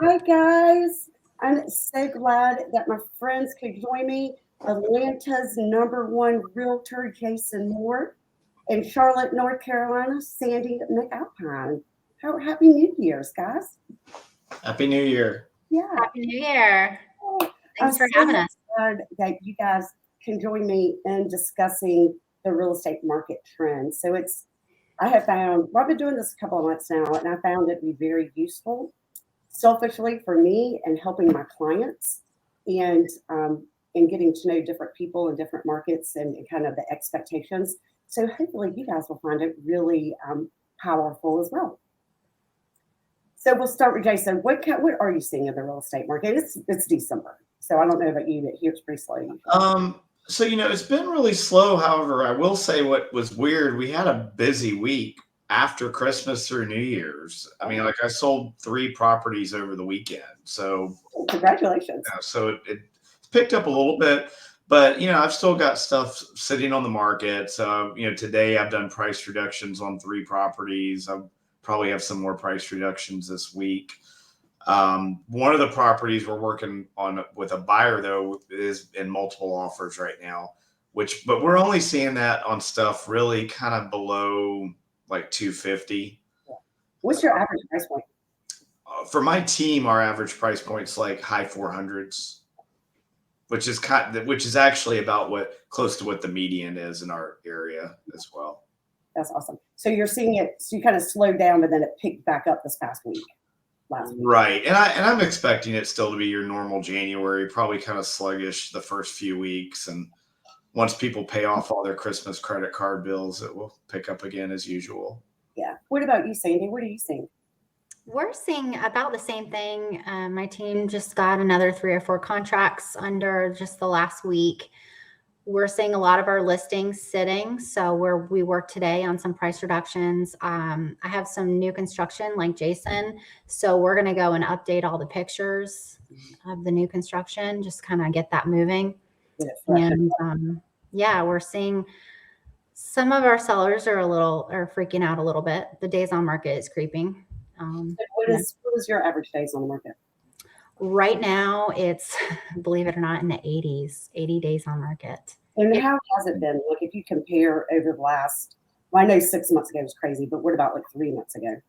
Hi, guys. I'm so glad that my friends could join me. Atlanta's #1 realtor, Jason Moore, and Charlotte, North Carolina, Sandy McAlpine. Happy New Year's, guys. Happy New Year. Yeah. Happy New Year. Oh, I'm Thanks for so having us. glad that you guys can join me in discussing the real estate market trends. I have found, well, I've been doing this a couple of months now, and I found it to be very useful selfishly for me and helping my clients and getting to know different people in different markets and kind of the expectations. So hopefully you guys will find it really powerful as well. So we'll start with Jason. What are you seeing in the real estate market? It's December, so I don't know about you, but here it's pretty slow. So it's been really slow. However, I will say what was weird, we had a busy week after Christmas through New Year's. I mean, like I sold 3 properties over the weekend. So Congratulations. So it picked up a little bit, but I've still got stuff sitting on the market. So, today I've done price reductions on 3 properties. I'll probably have some more price reductions this week. One of the properties we're working on with a buyer though is in multiple offers right now, but we're only seeing that on stuff really kind of below like 250. What's your average price point? For my team, our average price point's like high 400s, which is actually about close to what the median is in our area as well. That's awesome. So you're seeing it. So you kind of slowed down, but then it picked back up this past week. Last week. Right, and I'm expecting it still to be your normal January, probably kind of sluggish the first few weeks, and once people pay off all their Christmas credit card bills, it will pick up again as usual. Yeah. What about you, Sandy? What are you seeing? We're seeing about the same thing. My team just got another 3 or 4 contracts under just the last week. We're seeing a lot of our listings sitting. So we work today on some price reductions. I have some new construction like Jason. So we're going to go and update all the pictures of the new construction, just kind of get that moving. And we're seeing some of our sellers are freaking out a little bit. The days on market is creeping. What is your average days on the market? Right now, it's, believe it or not, in the 80s, 80 days on market. And how has it been? Like if you compare over the last, I know 6 months ago was crazy, but what about like 3 months ago?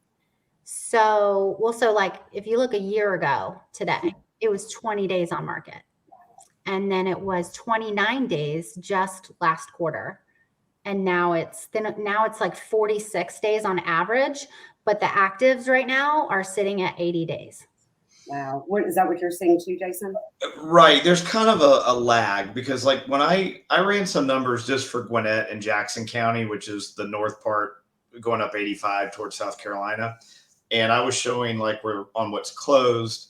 So like if you look a year ago today, it was 20 days on market. And then it was 29 days just last quarter. And now it's like 46 days on average, but the actives right now are sitting at 80 days. Wow. Is that what you're seeing too, Jason? Right. There's kind of a lag because like when I ran some numbers just for Gwinnett and Jackson County, which is the north part going up 85 towards South Carolina. And I was showing like we're on what's closed.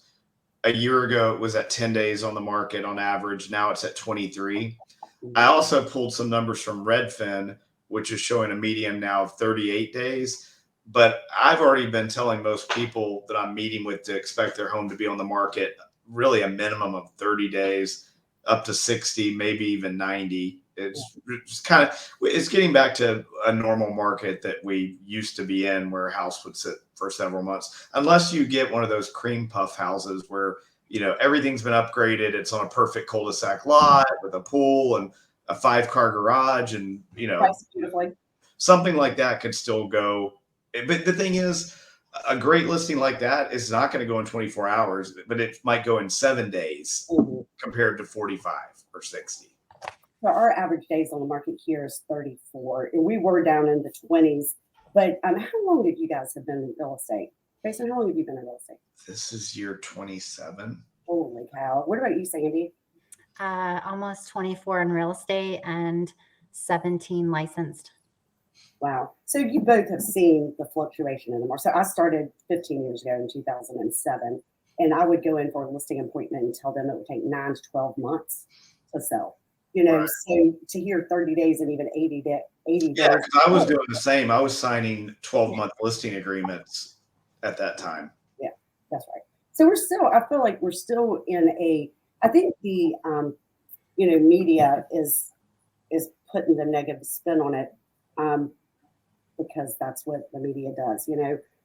A year ago, it was at 10 days on the market on average. Now it's at 23. I also pulled some numbers from Redfin, which is showing a median now of 38 days. But I've already been telling most people that I'm meeting with to expect their home to be on the market really a minimum of 30 days, up to 60, maybe even 90. It's getting back to a normal market that we used to be in, where a house would sit for several months, unless you get one of those cream puff houses where everything's been upgraded. It's on a perfect cul-de-sac lot with a pool and a 5-car garage, and something like that could still go. But the thing is, a great listing like that is not going to go in 24 hours, but it might go in 7 days compared to 45 or 60. So our average days on the market here is 34, and we were down in the 20s. But how long have you guys have been in real estate? Jason, how long have you been in real estate? This is year 27. Holy cow. What about you, Sandy? Almost 24 in real estate and 17 licensed. Wow. So you both have seen the fluctuation in the market. So I started 15 years ago in 2007, and I would go in for a listing appointment and tell them it would take 9 to 12 months to sell. Right. So to hear 30 days and even 80 days. Yeah, I was doing the same. I was signing 12-month listing agreements at that time. Yeah, that's right. So I feel like we're still in I think the, media is putting the negative spin on it because that's what the media does.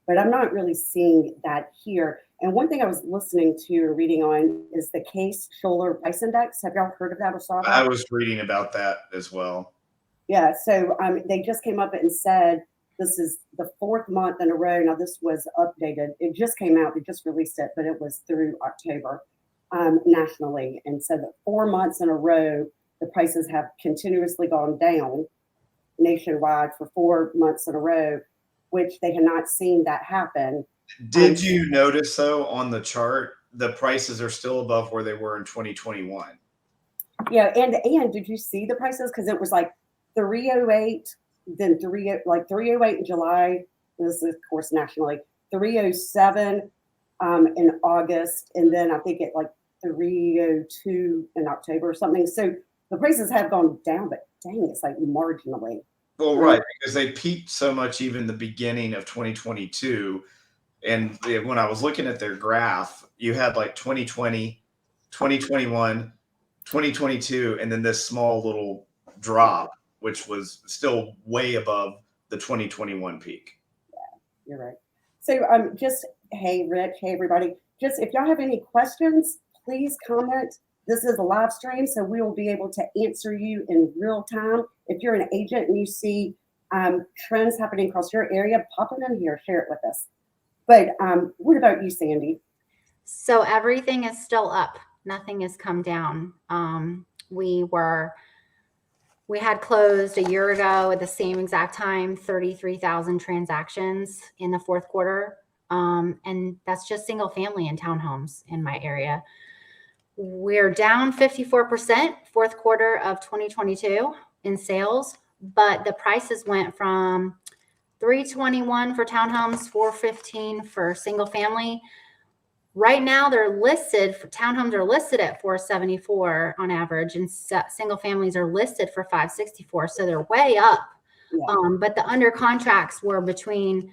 but I'm not really seeing that here. And one thing I was listening to or reading on is the Case-Shiller Price Index. Have y'all heard of that or saw that? I was reading about that as well. Yeah, so they just came up and said this is the fourth month in a row. Now, this was updated. It just came out. They just released it, but it was through October nationally, and said that 4 months in a row, the prices have continuously gone down nationwide for 4 months in a row, which they had not seen that happen. Did you notice, though, on the chart, the prices are still above where they were in 2021? Yeah, and did you see the prices? Because it was like 308, then 308 in July. This is, of course, nationally. 307 in August, and then I think it like 302 in October or something. So the prices have gone down, but dang, it's like marginally. Well, right, because they peaked so much even the beginning of 2022. And when I was looking at their graph, you had like 2020, 2021, 2022, and then this small little drop, which was still way above the 2021 peak. Yeah, you're right. So just, hey, Rich, hey, everybody, just if y'all have any questions, please comment. This is a live stream, so we will be able to answer you in real time. If you're an agent and you see trends happening across your area, pop them in here, share it with us. But what about you, Sandy? So everything is still up. Nothing has come down. We had closed a year ago at the same exact time, 33,000 transactions in the fourth quarter. And that's just single family and townhomes in my area. We're down 54% fourth quarter of 2022 in sales, but the prices went from 321 for townhomes, 415 for single family. Right now they're listed for townhomes are listed at 474 on average, and single families are listed for 564. So they're way up. Yeah. But the under contracts were between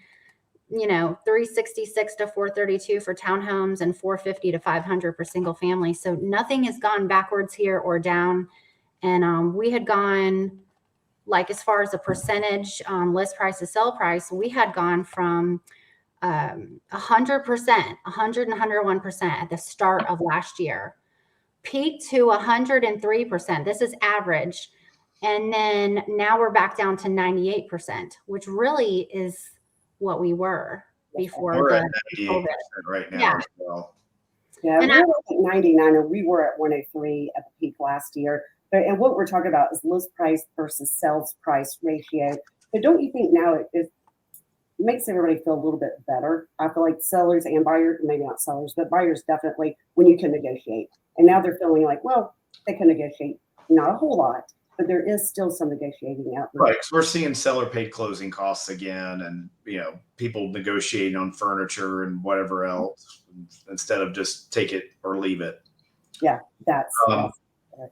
366 to 432 for townhomes and 450 to 500 for single family. So nothing has gone backwards here or down. And we had gone, like, as far as the percentage list price to sell price, we had gone from 100%, 100 and 101% at the start of last year, peaked to 103%. This is average. And then now we're back down to 98%, which really is what we were before. We're at 98% right now. Yeah. As well. Yeah, we're at 99, and we were at 103 at the peak last year. And what we're talking about is list price versus sales price ratio. But don't you think now it makes everybody feel a little bit better? I feel like sellers and buyers, maybe not sellers, but buyers definitely, when you can negotiate. And now they're feeling like, well, they can negotiate, not a whole lot, but there is still some negotiating out there. Right, because we're seeing seller paid closing costs again, and people negotiating on furniture and whatever else instead of just take it or leave it. Yeah, that's.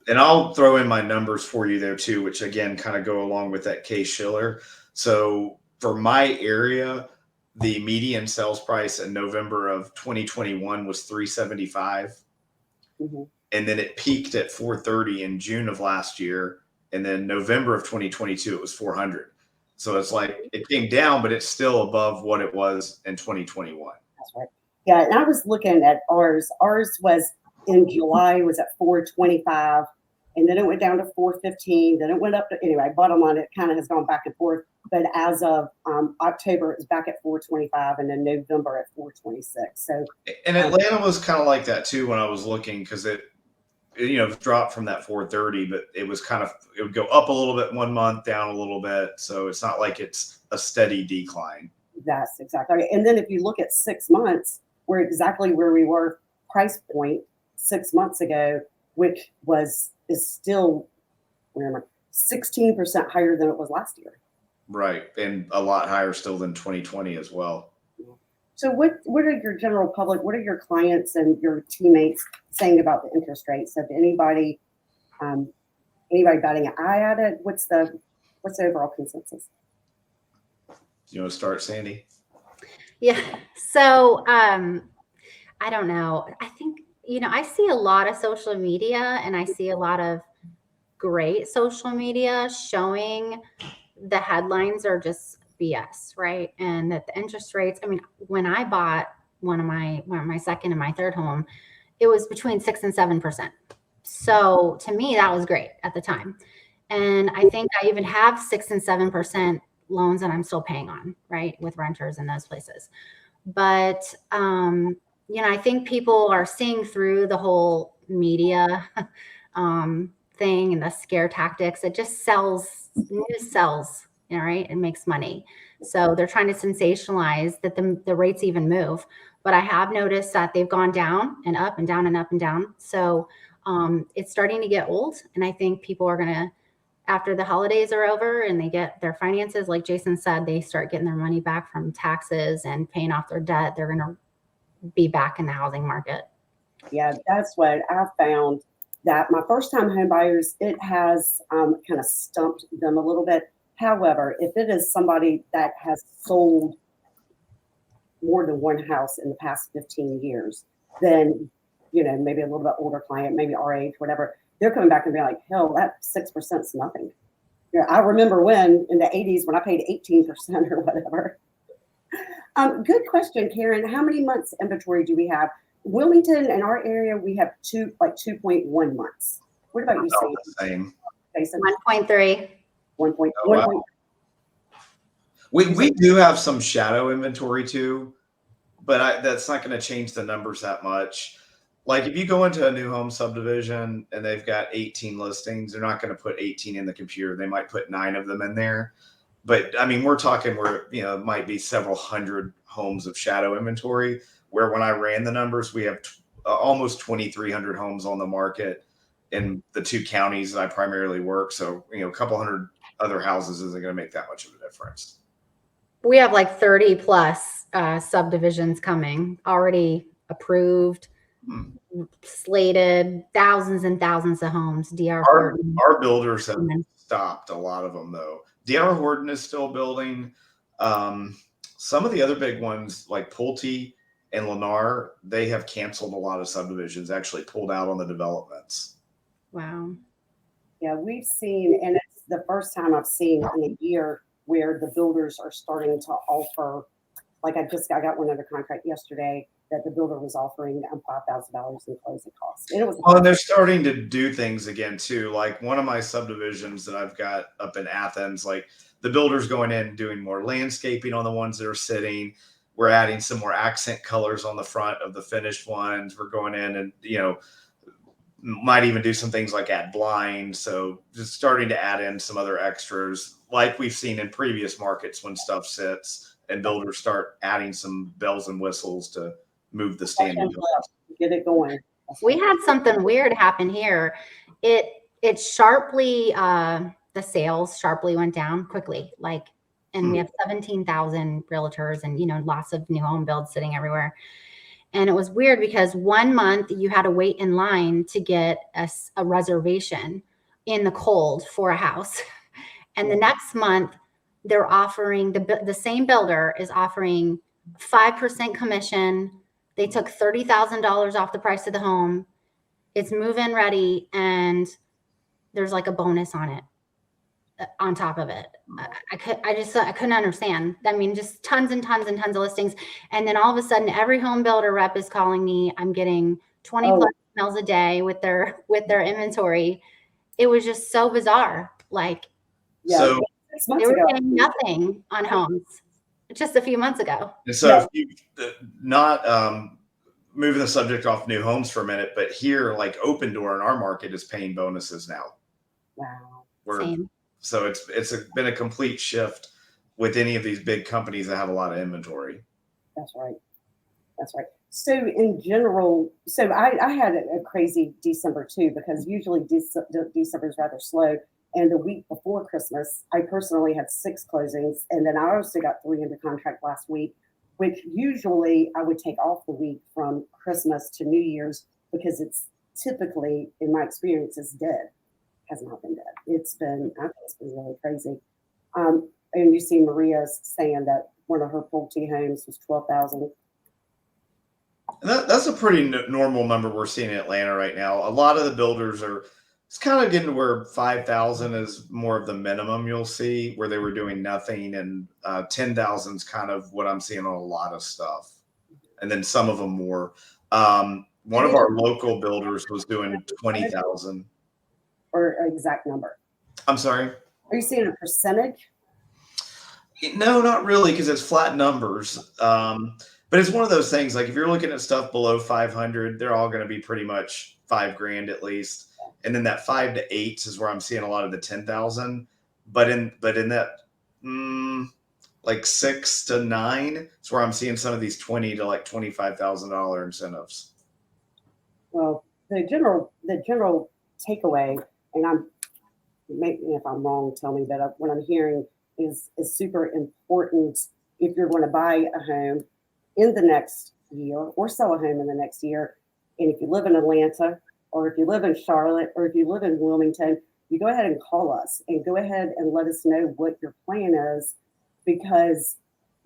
And I'll throw in my numbers for you there too, which again kind of go along with that Case-Shiller. So for my area, the median sales price in November of 2021 was $375, and then it peaked at $430 in June of last year. And then November of 2022, it was $400. So it's like it came down, but it's still above what it was in 2021. That's right. Yeah, and I was looking at ours. Ours was in July was at $425, and then it went down to $415. Then it went up to, anyway, bottom line, it kind of has gone back and forth. But as of October, it's back at $425, and then November at $426. So, and Atlanta was kind of like that too when I was looking, because it dropped from that 430, but it was it would go up a little bit one month, down a little bit. So it's not like it's a steady decline. That's exactly right. And then if you look at 6 months, we're exactly where we were price point 6 months ago, which is still 16% higher than it was last year. Right. And a lot higher still than 2020 as well. So what are your general public, what are your clients and your teammates saying about the interest rates? Have anybody batting an eye at it? What's the overall consensus? You want to start, Sandy? Yeah. So I don't know. I think, I see a lot of social media, and I see a lot of great social media showing the headlines are just BS, right? And that the interest rates, I mean, when I bought one of my second and my third home, it was between 6 and 7%. So to me, that was great at the time. And I think I even have 6 and 7% loans that I'm still paying on, right, with renters in those places. But I think people are seeing through the whole media thing and the scare tactics. It just sells, news sells, right? It makes money. So they're trying to sensationalize that the rates even move. But I have noticed that they've gone down and up and down and up and down. So it's starting to get old. And I think people are going to, after the holidays are over and they get their finances, like Jason said, they start getting their money back from taxes and paying off their debt, they're going to be back in the housing market. Yeah, that's what I found, that my first time home buyers, it has kind of stumped them a little bit. However, if it is somebody that has sold more than one house in the past 15 years, then, maybe a little bit older client, maybe our age, whatever, they're coming back and being like, hell, that 6% is nothing. I remember when in the 80s when I paid 18% or whatever. Good question, Karen. How many months inventory do we have? Wilmington, in our area, we have 2.1 months. What about you, Same. Jason? 1.3. 1.1. Oh, wow. We do have some shadow inventory too, but that's not going to change the numbers that much. Like if you go into a new home subdivision and they've got 18 listings, they're not going to put 18 in the computer. They might put 9 of them in there. But I mean, we're talking where, it might be several hundred homes of shadow inventory, where when I ran the numbers, we have almost 2,300 homes on the market in the 2 counties that I primarily work. So, a couple hundred other houses isn't going to make that much of a difference. We have like 30 plus subdivisions coming, already approved, slated, thousands and thousands of homes. DR Horton. Our builders have stopped a lot of them though. DR Horton is still building. Some of the other big ones like Pulte and Lennar, they have canceled a lot of subdivisions, actually pulled out on the developments. Wow. Yeah, we've seen, and it's the first time I've seen in a year where the builders are starting to offer, like I got one under contract yesterday that the builder was offering $5,000 in closing costs. And they're starting to do things again too. Like one of my subdivisions that I've got up in Athens, like the builder's going in and doing more landscaping on the ones that are sitting. We're adding some more accent colors on the front of the finished ones. We're going in and, might even do some things like add blinds. So just starting to add in some other extras like we've seen in previous markets when stuff sits and builders start adding some bells and whistles to move the standing. Get it going. We had something weird happen here. It sharply, the sales sharply went down quickly. And we have 17,000 realtors and, lots of new home builds sitting everywhere. And it was weird because 1 month you had to wait in line to get a reservation in the cold for a house. And the next month they're offering, the same builder is offering 5% commission. They took $30,000 off the price of the home. It's move-in ready, and there's like a bonus on it, on top of it. I couldn't understand. I mean, just tons and tons and tons of listings. And then all of a sudden, every home builder rep is calling me. I'm getting 20 plus emails a day with their inventory. It was just so bizarre. So they were paying nothing on homes just a few months ago. And so if you not moving the subject off new homes for a minute, but here, like Open Door in our market is paying bonuses now. Wow. Same. So it's been a complete shift with any of these big companies that have a lot of inventory. That's right. So in general, I had a crazy December too, because usually December is rather slow. And the week before Christmas, I personally had 6 closings. And then I also got 3 under contract last week, which usually I would take off the week from Christmas to New Year's because it's typically, in my experience, is dead. Has not been dead. I think it's been really crazy. And you see Maria's saying that one of her Pulte homes was 12,000. That's a pretty normal number we're seeing in Atlanta right now. A lot of the builders are It's kind of getting to where 5,000 is more of the minimum you'll see, where they were doing nothing, and 10,000 is kind of what I'm seeing on a lot of stuff, and then some of them more. One of our local builders was doing 20,000. Or an exact number? I'm sorry. Are you seeing a percentage? No, not really, because it's flat numbers. But it's one of those things. Like if you're looking at stuff below 500, they're all going to be pretty much $5,000 at least. And then that 5 to 8 is where I'm seeing a lot of the 10,000. But in that like 6 to 9 is where I'm seeing some of these $20,000 to like $25,000 incentives. Well, the general takeaway, and I'm maybe if I'm wrong, tell me, but what I'm hearing is super important if you're going to buy a home in the next year or sell a home in the next year. And if you live in Atlanta, or if you live in Charlotte, or if you live in Wilmington, you go ahead and call us and go ahead and let us know what your plan is, because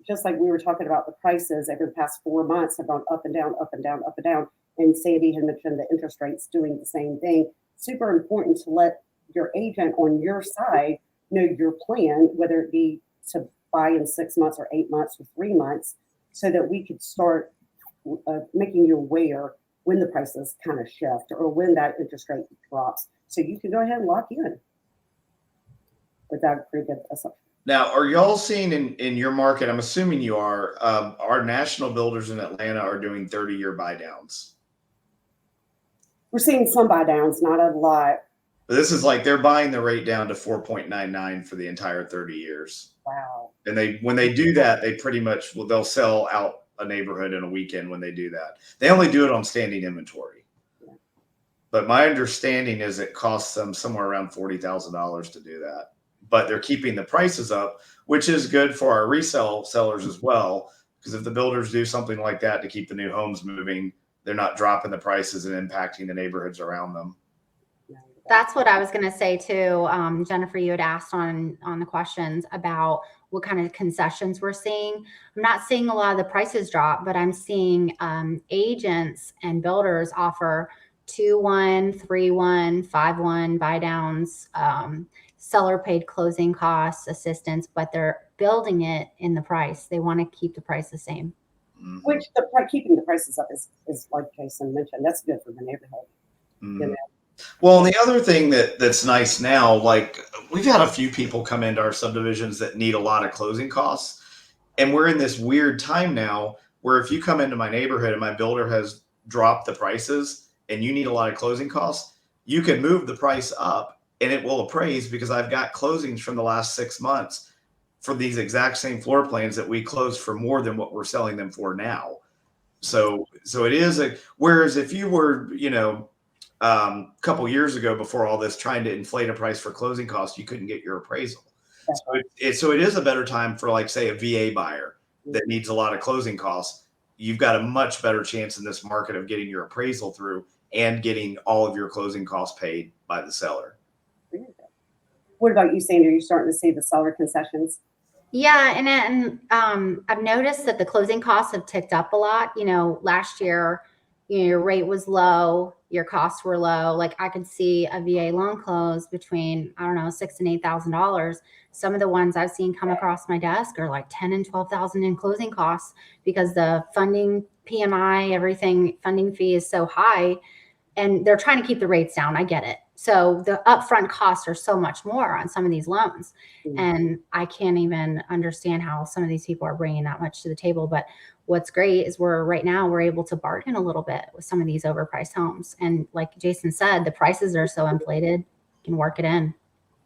just like we were talking about the prices over the past 4 months have gone up and down, up and down, up and down. And Sandy had mentioned the interest rates doing the same thing. Super important to let your agent on your side know your plan, whether it be to buy in 6 months or 8 months or 3 months, so that we could start making you aware when the prices kind of shift or when that interest rate drops, so you can go ahead and lock in without a pretty good assumption. Now, are y'all seeing in your market, I'm assuming you are, our national builders in Atlanta are doing 30-year buy downs? We're seeing some buy downs, not a lot. But this is like they're buying the rate down to 4.99 for the entire 30 years. Wow. And when they do that, they pretty much, well, they'll sell out a neighborhood in a weekend when they do that. They only do it on standing inventory. Yeah. But my understanding is it costs them somewhere around $40,000 to do that. But they're keeping the prices up, which is good for our resale sellers as well. Because if the builders do something like that to keep the new homes moving, they're not dropping the prices and impacting the neighborhoods around them. That's what I was going to say too. Jennifer, you had asked on the questions about what kind of concessions we're seeing. I'm not seeing a lot of the prices drop, but I'm seeing agents and builders offer 2-1, 3-1, 5-1 buy downs, seller paid closing costs, assistance, but they're building it in the price. They want to keep the price the same. Mm-hmm. Which keeping the prices up is like Jason mentioned, that's good for the neighborhood. Mm-hmm. You know? Well, and the other thing that's nice now, like we've had a few people come into our subdivisions that need a lot of closing costs. And we're in this weird time now where if you come into my neighborhood and my builder has dropped the prices and you need a lot of closing costs, you can move the price up and it will appraise, because I've got closings from the last 6 months for these exact same floor plans that we closed for more than what we're selling them for now. So it is whereas if you were, a couple years ago, before all this, trying to inflate a price for closing costs, you couldn't get your appraisal. So it is a better time for, like, say, a VA buyer that needs a lot of closing costs. You've got a much better chance in this market of getting your appraisal through and getting all of your closing costs paid by the seller. What about you, Sandy? Are you starting to see the seller concessions? Yeah, and I've noticed that the closing costs have ticked up a lot. Last year, your rate was low, your costs were low. Like I could see a VA loan close between, I don't know, $6,000 and $8,000. Some of the ones I've seen come across my desk are like $10,000 and $12,000 in closing costs, because the funding PMI, everything, funding fee is so high, and they're trying to keep the rates down. I get it. So the upfront costs are so much more on some of these loans. Mm-hmm. And I can't even understand how some of these people are bringing that much to the table. But what's great is right now we're able to bargain a little bit with some of these overpriced homes. And like Jason said, the prices are so inflated, you can work it in.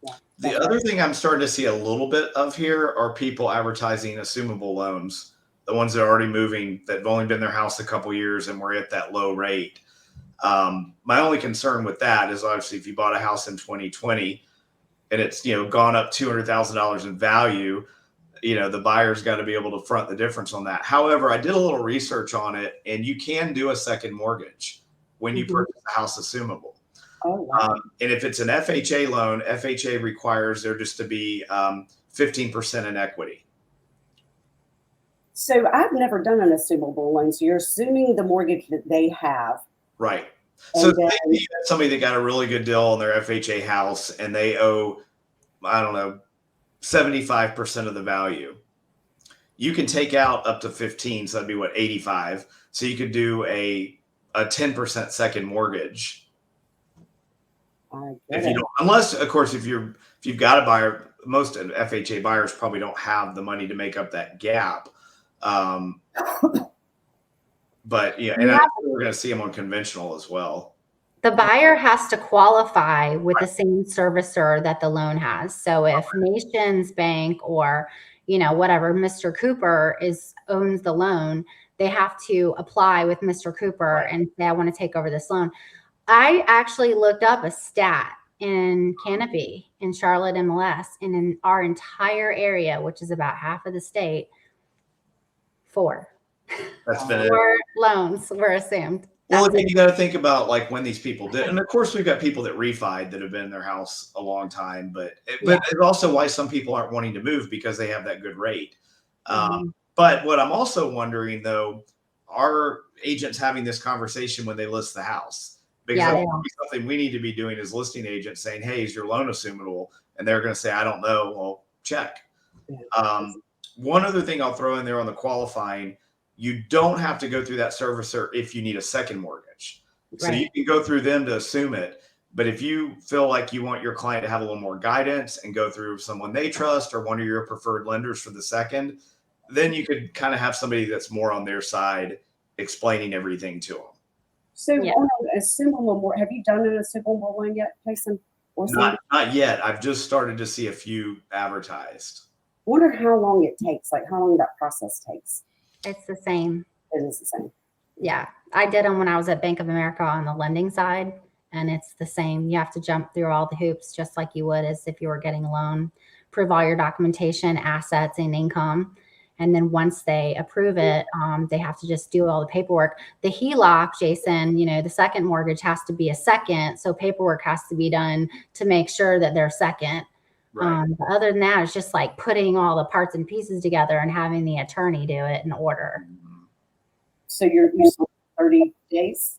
Yeah. The other thing I'm starting to see a little bit of here are people advertising assumable loans, the ones that are already moving, that have only been in their house a couple years and we're at that low rate. My only concern with that is, obviously, if you bought a house in 2020 and it's, gone up $200,000 in value, the buyer's got to be able to front the difference on that. However, I did a little research on it, and you can do a second mortgage when you purchase a house assumable. Oh, wow. And if it's an FHA loan, FHA requires there just to be 15% in equity. So I've never done an assumable loan. So you're assuming the mortgage that they have. Right. So And say then, you had somebody that got a really good deal on their FHA house and they owe, I don't know, 75% of the value. You can take out up to 15, so that'd be what, 85. So you could do a 10% second mortgage. I If get you it. don't, unless of course if you've got a buyer, most FHA buyers probably don't have the money to make up that gap. But yeah, and Yeah. I think we're going to see them on conventional as well. The buyer has to qualify with the same servicer that the loan has. So if Nations Bank or, whatever, Mr. Cooper owns the loan, they have to apply with Mr. Cooper and say, I want to take over this loan. I actually looked up a stat in Canopy in Charlotte MLS, and in our entire area, which is about half of the state, 4 That's been it. 4 loans were assumed. Well, I think you got to think about like when these people did, and of course we've got people that refied that have been in their house a long time, but it's also why some people aren't wanting to move because they have that good rate. But what I'm also wondering though, are agents having this conversation when they list the house? Because that's something we need to be doing as listing agents, saying, "Hey, is your loan assumable?" And they're going to say, "I don't know." Well, check. One other thing I'll throw in there on the qualifying. You don't have to go through that servicer if you need a second mortgage. So you can go through them to assume it. But if you feel like you want your client to have a little more guidance and go through someone they trust or one of your preferred lenders for the second, then you could kind of have somebody that's more on their side explaining everything to them. So on an assumable more, have you done an assumable one yet, Jason? Not yet. I've just started to see a few advertised. I wonder how long it takes, like how long that process takes. It's the same. It is the same. Yeah. I did them when I was at Bank of America on the lending side, and it's the same. You have to jump through all the hoops just like you would as if you were getting a loan, prove all your documentation, assets, and income. And then once they approve it, they have to just do all the paperwork. The HELOC, Jason, the second mortgage has to be a second. So paperwork has to be done to make sure that they're second. But other than that, it's just like putting all the parts and pieces together and having the attorney do it in order. So you're 30 days?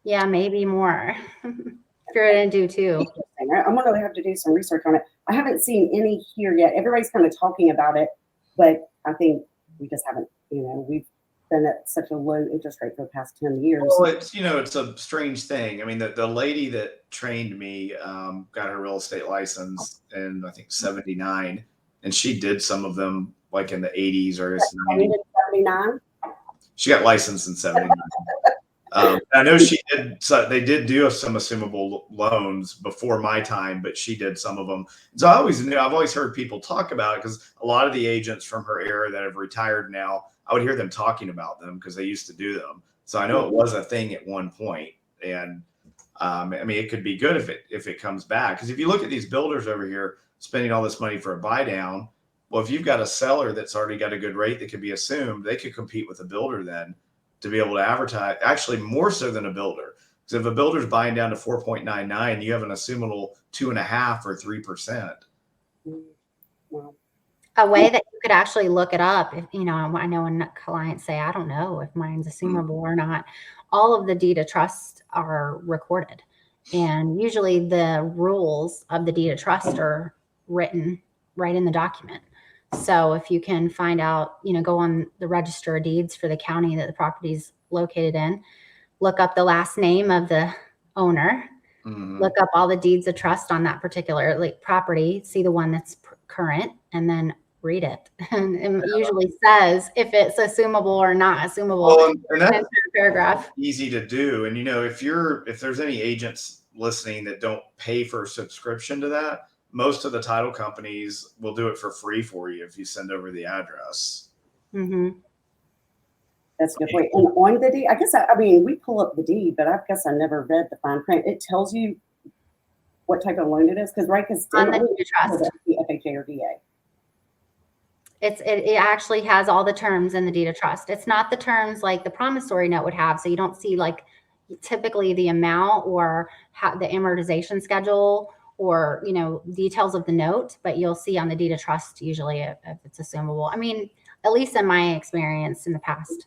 Yeah, maybe more. If you're going to do 2. I'm going to have to do some research on it. I haven't seen any here yet. Everybody's kind of talking about it, but I think we just haven't, we've been at such a low interest rate for the past 10 years. Well, it's a strange thing. I mean, the lady that trained me got her real estate license in, I think, 79. And she did some of them like in the 80s or 90s. 79? She got licensed in 79. I know she did. So they did do some assumable loans before my time, but she did some of them. So I always knew. I've always heard people talk about it because a lot of the agents from her era that have retired now, I would hear them talking about them because they used to do them. So I know it was a thing at one point, and I mean it could be good if it comes back. Because if you look at these builders over here spending all this money for a buy down, well, if you've got a seller that's already got a good rate that could be assumed, they could compete with a builder then to be able to advertise, actually more so than a builder. Because if a builder's buying down to 4.99, you have an assumable 2.5 or 3%. Wow. A way that you could actually look it up, if I know when clients say, I don't know if mine's assumable or not, all of the deed of trust are recorded. And usually the rules of the deed of trust are written right in the document. So if you can find out, go on the register of deeds for the county that the property is located in, look up the last name of the owner, look up all the deeds of trust on that particular property, see the one that's current, and then read it. And it usually says if it's assumable or not assumable. Well, and that's paragraph. Easy to do. And if there's any agents listening that don't pay for a subscription to that, most of the title companies will do it for free for you if you send over the address. That's a good point. And on the deed, I guess, I mean, we pull up the deed, but I guess I never read the fine print. It tells you what type of loan it is, because on the deed of trust, the FHA or VA. It actually has all the terms in the deed of trust. It's not the terms like the promissory note would have. So you don't see like typically the amount or how the amortization schedule or, details of the note, but you'll see on the deed of trust usually if it's assumable. I mean, at least in my experience in the past.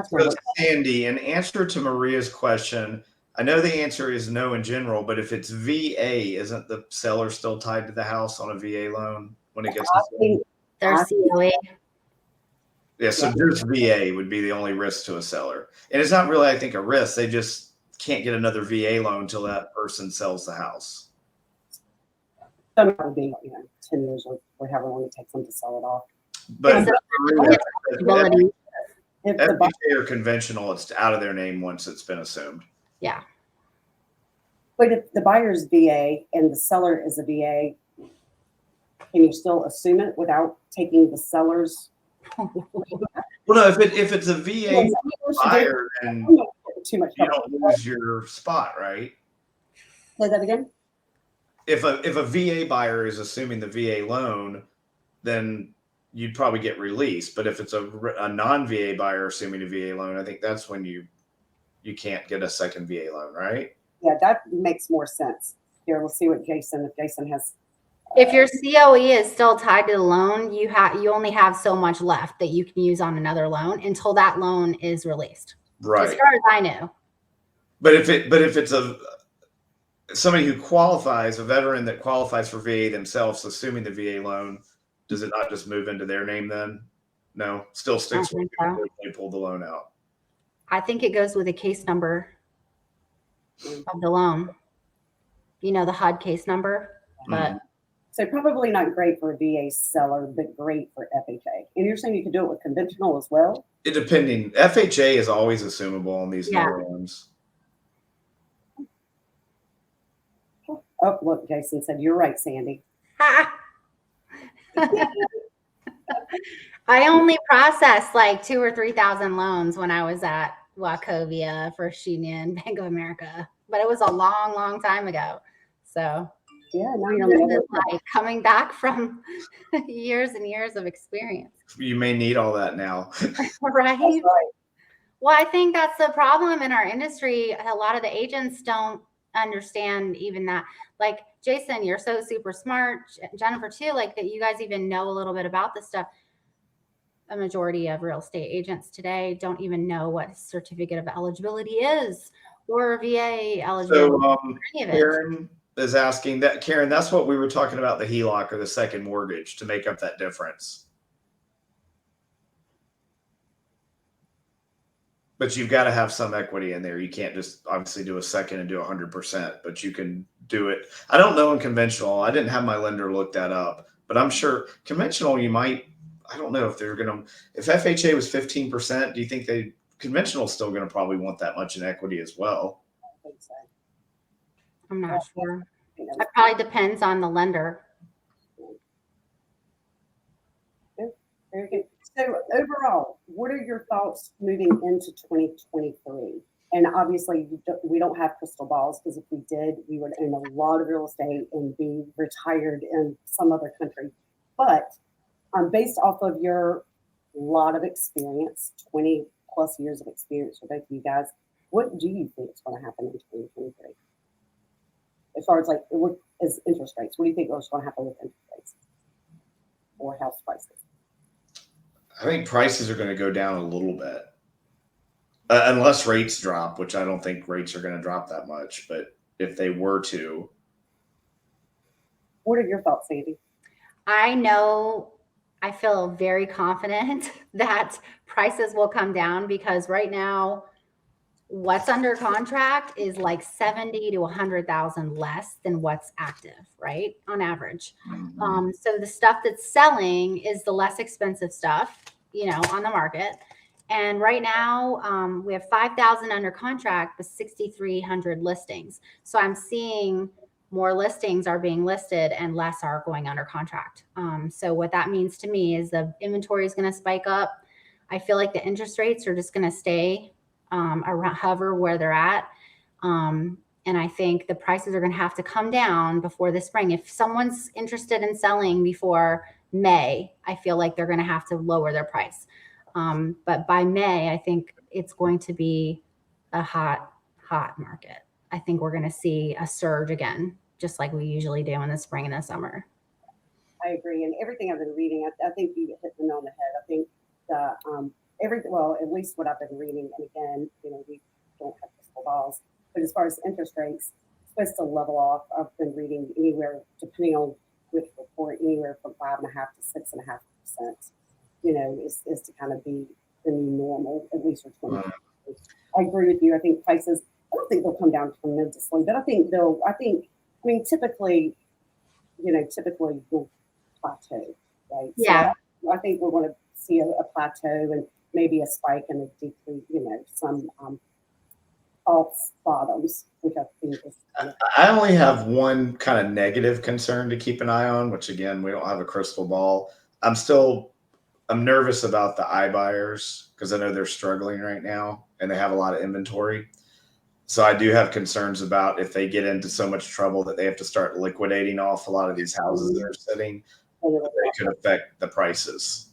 So Sandy, in answer to Maria's question, I know the answer is no in general, but if it's VA, isn't the seller still tied to the house on a VA loan when it gets I to think, There's COA. Yeah, so just VA would be the only risk to a seller. And it's not really, I think, a risk. They just can't get another VA loan until that person sells the house. some would be, 10 years or however long it takes them to sell it off. But It's really, ability. If the buyer, FHA or conventional, it's out of their name once it's been assumed. Yeah. but if the buyer's VA and the seller is a VA, can you still assume it without taking the seller's? Well, no, if it's a VA buyer, then Too much you trouble. don't lose your spot, right? Say that again? If a VA buyer is assuming the VA loan, then you'd probably get released. But if it's a non-VA buyer assuming a VA loan, I think that's when you can't get a second VA loan, right? Yeah, that makes more sense. Here, we'll see what if Jason has. If your COE is still tied to the loan, you only have so much left that you can use on another loan until that loan is released. Right. As far as I know. But if it's somebody who qualifies, a veteran that qualifies for VA themselves, assuming the VA loan, does it not just move into their name then? No, still sticks with so. they pull the loan out. I think it goes with the case number of the loan. The HUD case number, but So probably not great for a VA seller, but great for FHA. And you're saying you can do it with conventional as well? It depending. FHA is always assumable on these Yeah. newer loans. Oh, look, Jason said, you're right, Sandy. I only processed like 2,000 or 3,000 loans when I was at Wachovia, First Union, Bank of America, but it was a long, long time ago. So Yeah, now you're this is like coming back from years and years of experience. You may need all that now. Right? That's right. Well, I think that's the problem in our industry. A lot of the agents don't understand even that. Like, Jason, you're so super smart. Jennifer too, like that you guys even know a little bit about this stuff. A majority of real estate agents today don't even know what certificate of eligibility is or VA eligibility. So Karen is asking that. Karen, that's what we were talking about, the HELOC or the second mortgage, to make up that difference. But you've got to have some equity in there. You can't just obviously do a second and do 100%, but you can do it. I don't know in conventional. I didn't have my lender look that up, but I'm sure conventional you might. I don't know if they're going to. If FHA was 15%, do you think conventional is still going to probably want that much in equity as well? I think so. I'm not sure. It probably depends on the lender. Very good. So overall, what are your thoughts moving into 2023? And obviously, we don't have crystal balls, because if we did, we would own a lot of real estate and be retired in some other country. But based off of your lot of experience, 20 plus years of experience for both of you guys, what do you think is going to happen in 2023? As far as as interest rates, what do you think is going to happen with interest rates or house prices? I think prices are going to go down a little bit, unless rates drop, which I don't think rates are going to drop that much. But if they were to, what are your thoughts, Sandy? I feel very confident that prices will come down, because right now what's under contract is like 70 to 100,000 less than what's active, right? On average. So the stuff that's selling is the less expensive stuff, on the market. And right now we have 5,000 under contract with 6,300 listings. So I'm seeing more listings are being listed and less are going under contract. So what that means to me is the inventory is going to spike up. I feel like the interest rates are just going to stay around, hover where they're at. And I think the prices are going to have to come down before the spring. If someone's interested in selling before May, I feel like they're going to have to lower their price. But by May, I think it's going to be a hot market. I think we're going to see a surge again, just like we usually do in the spring and the summer. I agree. And everything I've been reading, I think you hit the nail on the head. I think at least what I've been reading, and again, we don't have crystal balls, but as far as interest rates, it's supposed to level off. I've been reading anywhere, depending on which report, anywhere from 5.5% to 6.5%. Is to kind of be the new normal, at least for 20. I agree with you. I think prices. I don't think they'll come down tremendously, but I think they'll. I mean, typically they'll plateau, right? Yeah. So I think we're going to see a plateau and maybe a spike and a decrease. Some false bottoms, which I think is. I only have one kind of negative concern to keep an eye on, which again, we don't have a crystal ball. I'm nervous about the iBuyers because I know they're struggling right now and they have a lot of inventory. So I do have concerns about if they get into so much trouble that they have to start liquidating off a lot of these houses that are sitting, it could affect the prices.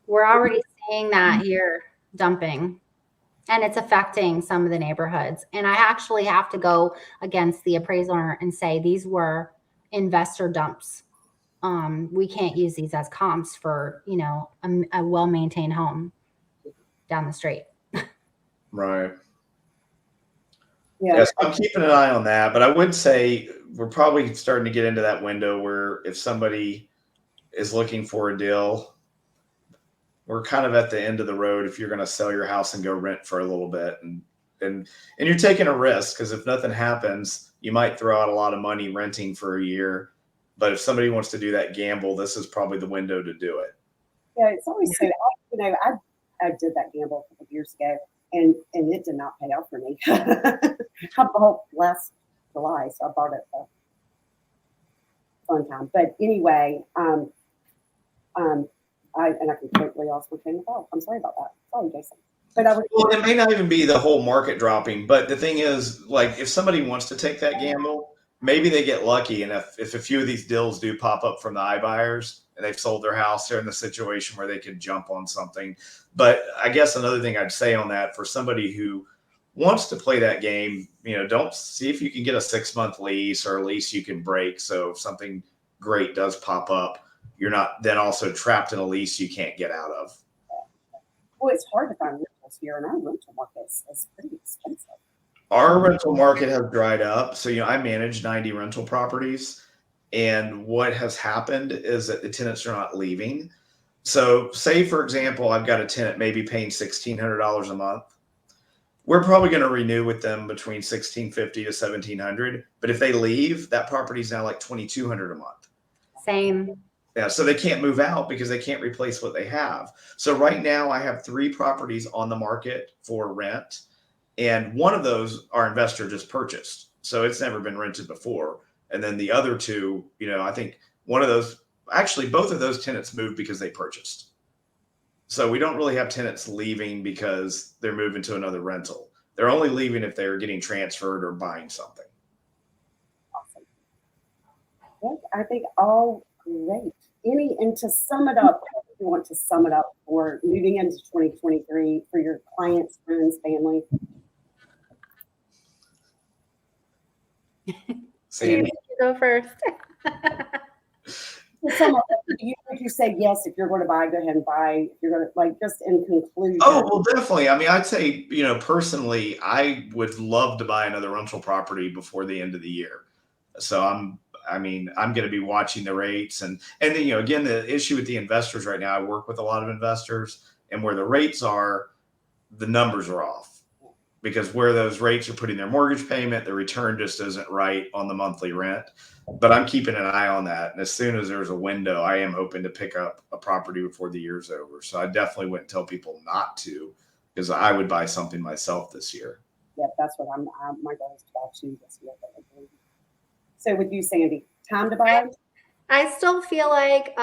We're already seeing that here dumping, and it's affecting some of the neighborhoods. And I actually have to go against the appraiser and say these were investor dumps. We can't use these as comps for, a well-maintained home down the street. Right. Yeah. Yes, I'm keeping an eye on that, but I would say we're probably starting to get into that window where if somebody is looking for a deal, we're kind of at the end of the road if you're going to sell your house and go rent for a little bit, and you're taking a risk because if nothing happens, you might throw out a lot of money renting for a year. But if somebody wants to do that gamble, this is probably the window to do it. Yeah, it's always so. I did that gamble a couple of years ago, and it did not pay out for me. I bought last July, so I bought it a fun time. But anyway, I completely lost my train of thought. I'm sorry about that. Sorry, Jason. But well, it may not even be the whole market dropping, but the thing is, like, if somebody wants to take that gamble, maybe they get lucky, and if a few of these deals do pop up from the iBuyers and they've sold their house, they're in the situation where they could jump on something. But I guess another thing I'd say on that, for somebody who wants to play that game, don't see if you can get a 6-month lease or a lease you can break. So if something great does pop up, you're not then also trapped in a lease you can't get out of. Well, it's hard to find rentals here, and our rental market is pretty expensive. Our rental market has dried up. So, I manage 90 rental properties. And what has happened is that the tenants are not leaving. So say, for example, I've got a tenant maybe paying $1,600 a month. We're probably going to renew with them between $1,650 to $1,700. But if they leave, that property is now like $2,200 a month. Same. Yeah, so they can't move out because they can't replace what they have. So right now I have 3 properties on the market for rent. And one of those our investor just purchased. So it's never been rented before. And then the other 2, I think both of those tenants moved because they purchased. So we don't really have tenants leaving because they're moving to another rental. They're only leaving if they're getting transferred or buying something. Awesome. Well, I think all great. And to sum it up, if you want to sum it up for moving into 2023 for your clients, friends, family. Sandy. You go first. Would you say yes if you're going to buy, go ahead and buy? If you're going to, just in conclusion. Oh, well, definitely. I mean, I'd say, personally, I would love to buy another rental property before the end of the year. So I'm going to be watching the rates and then, again, the issue with the investors right now, I work with a lot of investors, and where the rates are, the numbers are off. Because where those rates are putting their mortgage payment, the return just isn't right on the monthly rent. But I'm keeping an eye on that. And as soon as there's a window, I am hoping to pick up a property before the year's over. So I definitely wouldn't tell people not to, because I would buy something myself this year. Yeah, that's what my goal is to buy 2 this year. So with you, Sandy, time to buy? I still feel like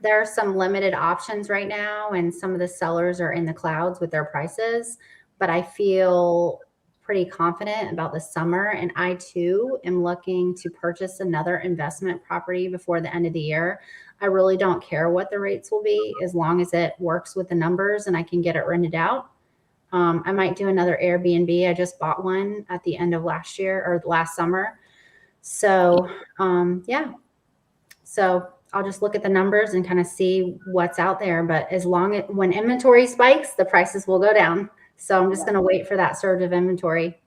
there are some limited options right now, and some of the sellers are in the clouds with their prices. But I feel pretty confident about the summer. And I too am looking to purchase another investment property before the end of the year. I really don't care what the rates will be as long as it works with the numbers and I can get it rented out. I might do another Airbnb. I just bought one at the end of last year or last summer. So yeah. So I'll just look at the numbers and kind of see what's out there. But when inventory spikes, the prices will go down. So I'm just going to wait for that surge of inventory.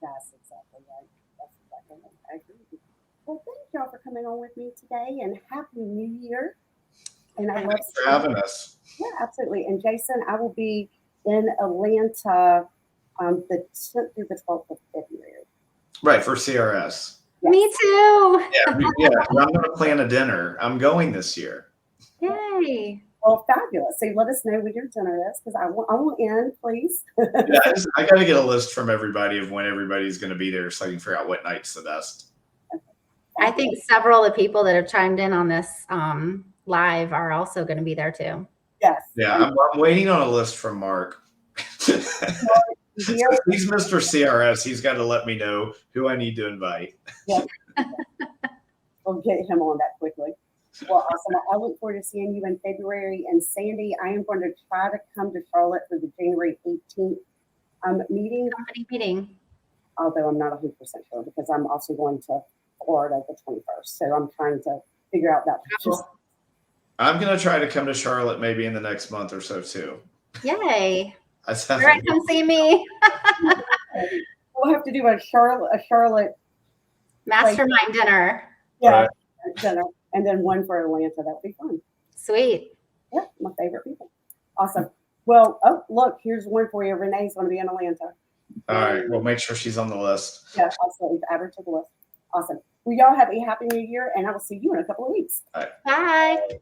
That's exactly right. That's exactly right. I agree with you. Well, thank y'all for coming on with me today, and Happy New Year. And I love Thanks for having us. Yeah, absolutely. And Jason, I will be in Atlanta the 10th through the 12th of February. Right, for CRS. Yes. Me too. Yeah, I'm going to plan a dinner. I'm going this year. Yay. Well, fabulous. So let us know when your dinner is, because I want in, please. Yeah, I got to get a list from everybody of when everybody's going to be there so I can figure out what night's the best. I think several of the people that have chimed in on this live are also going to be there too. Yes. Yeah, I'm waiting on a list from Mark. Since he's Mr. CRS, he's got to let me know who I need to invite. Yeah. We'll get him on that quickly. Well, awesome. I look forward to seeing you in February. And Sandy, I am going to try to come to Charlotte for the January 18th meeting. Company meeting. Although I'm not 100% sure, because I'm also going to Florida the 21st. So I'm trying to figure out that. I'm going to try to come to Charlotte maybe in the next month or so too. Yay. All right, come see me. We'll have to do a Charlotte mastermind dinner. Yeah, right. Dinner, and then one for Atlanta. That would be fun. Sweet. Yeah, my favorite people. Awesome. Well, oh, look, here's one for you. Renee's going to be in Atlanta. All right, we'll make sure she's on the list. Yeah, absolutely. Add her to the list. Awesome. Well, y'all have a happy new year, and I will see you in a couple of weeks. All right. Bye.